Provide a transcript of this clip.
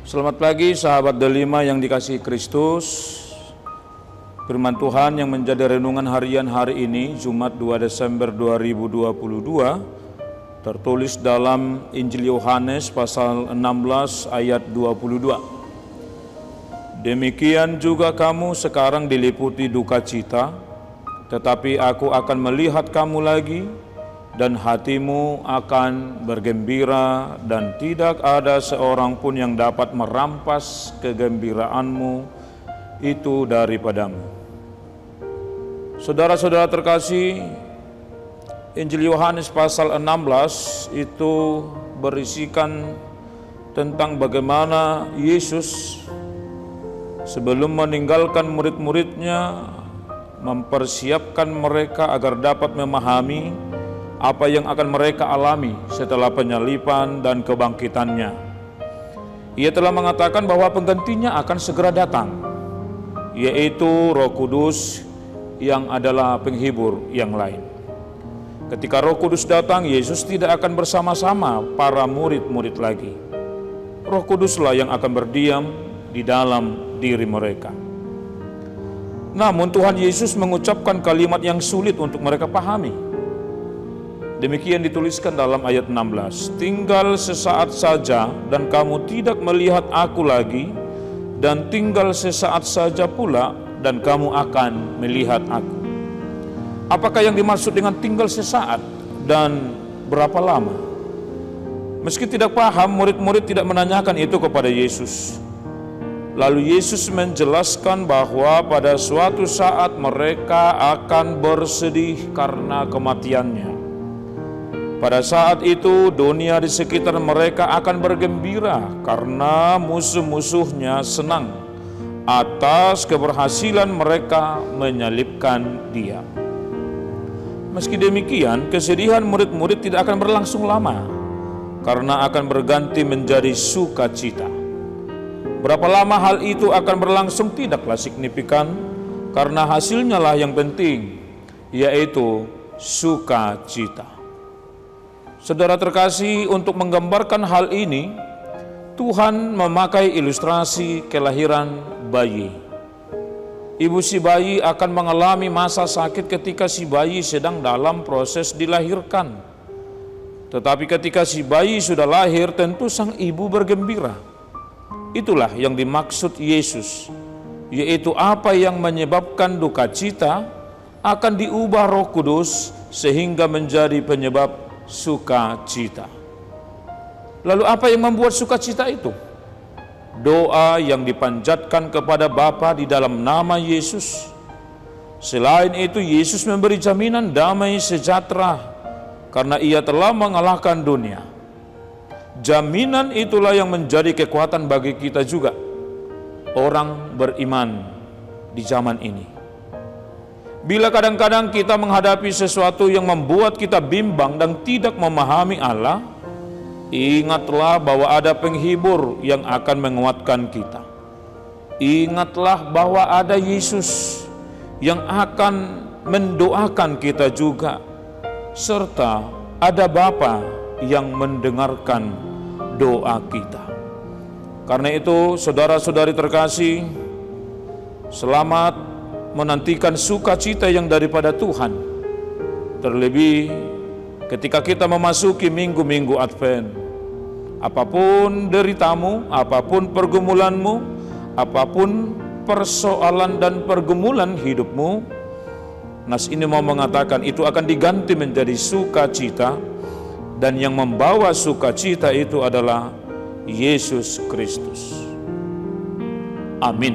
Selamat pagi sahabat Delima yang dikasihi Kristus. Firman Tuhan yang menjadi renungan harian hari ini, Jumat 2 Desember 2022, tertulis dalam Injil Yohanes pasal 16 ayat 22. Demikian juga kamu sekarang diliputi duka cita, tetapi aku akan melihat kamu lagi, dan hatimu akan bergembira, dan tidak ada seorang pun yang dapat merampas kegembiraanmu itu daripadamu. Saudara-saudara terkasih, Injil Yohanes pasal 16 itu berisikan tentang bagaimana Yesus sebelum meninggalkan murid-muridnya mempersiapkan mereka agar dapat memahami apa yang akan mereka alami setelah penyaliban dan kebangkitannya. Ia telah mengatakan bahwa penggantinya akan segera datang, yaitu Roh Kudus yang adalah penghibur yang lain. Ketika Roh Kudus datang, Yesus tidak akan bersama-sama para murid-murid lagi. Roh Kuduslah yang akan berdiam di dalam diri mereka. Namun Tuhan Yesus mengucapkan kalimat yang sulit untuk mereka pahami. Demikian dituliskan dalam ayat 16, tinggal sesaat saja dan kamu tidak melihat aku lagi, dan tinggal sesaat saja pula dan kamu akan melihat aku. Apakah yang dimaksud dengan tinggal sesaat dan berapa lama? Meski tidak paham, murid-murid tidak menanyakan itu kepada Yesus. Lalu Yesus menjelaskan bahwa pada suatu saat mereka akan bersedih karena kematiannya. Pada saat itu dunia di sekitar mereka akan bergembira karena musuh-musuhnya senang atas keberhasilan mereka menyalibkan Dia. Meski demikian, kesedihan murid-murid tidak akan berlangsung lama karena akan berganti menjadi sukacita. Berapa lama hal itu akan berlangsung tidaklah signifikan, karena hasilnya lah yang penting, yaitu sukacita. Saudara terkasih, untuk menggambarkan hal ini, Tuhan memakai ilustrasi kelahiran bayi. Ibu si bayi akan mengalami masa sakit ketika si bayi sedang dalam proses dilahirkan. Tetapi ketika si bayi sudah lahir, tentu sang ibu bergembira. Itulah yang dimaksud Yesus, yaitu apa yang menyebabkan duka cita akan diubah Roh Kudus sehingga menjadi penyebab sukacita. Lalu apa yang membuat sukacita itu? Doa yang dipanjatkan kepada Bapa di dalam nama Yesus. Selain itu, Yesus memberi jaminan damai sejahtera karena Ia telah mengalahkan dunia. Jaminan itulah yang menjadi kekuatan bagi kita juga, orang beriman di zaman ini. Bila kadang-kadang kita menghadapi sesuatu yang membuat kita bimbang dan tidak memahami Allah, ingatlah bahwa ada penghibur yang akan menguatkan kita. Ingatlah bahwa ada Yesus yang akan mendoakan kita juga, serta ada Bapa yang mendengarkan doa kita. Karena itu, saudara-saudari terkasih, selamat menantikan sukacita yang daripada Tuhan. Terlebih ketika kita memasuki minggu-minggu Advent. Apapun deritamu, apapun pergumulanmu, apapun persoalan dan pergumulan hidupmu, nas ini mau mengatakan itu akan diganti menjadi sukacita, dan yang membawa sukacita itu adalah Yesus Kristus. Amin.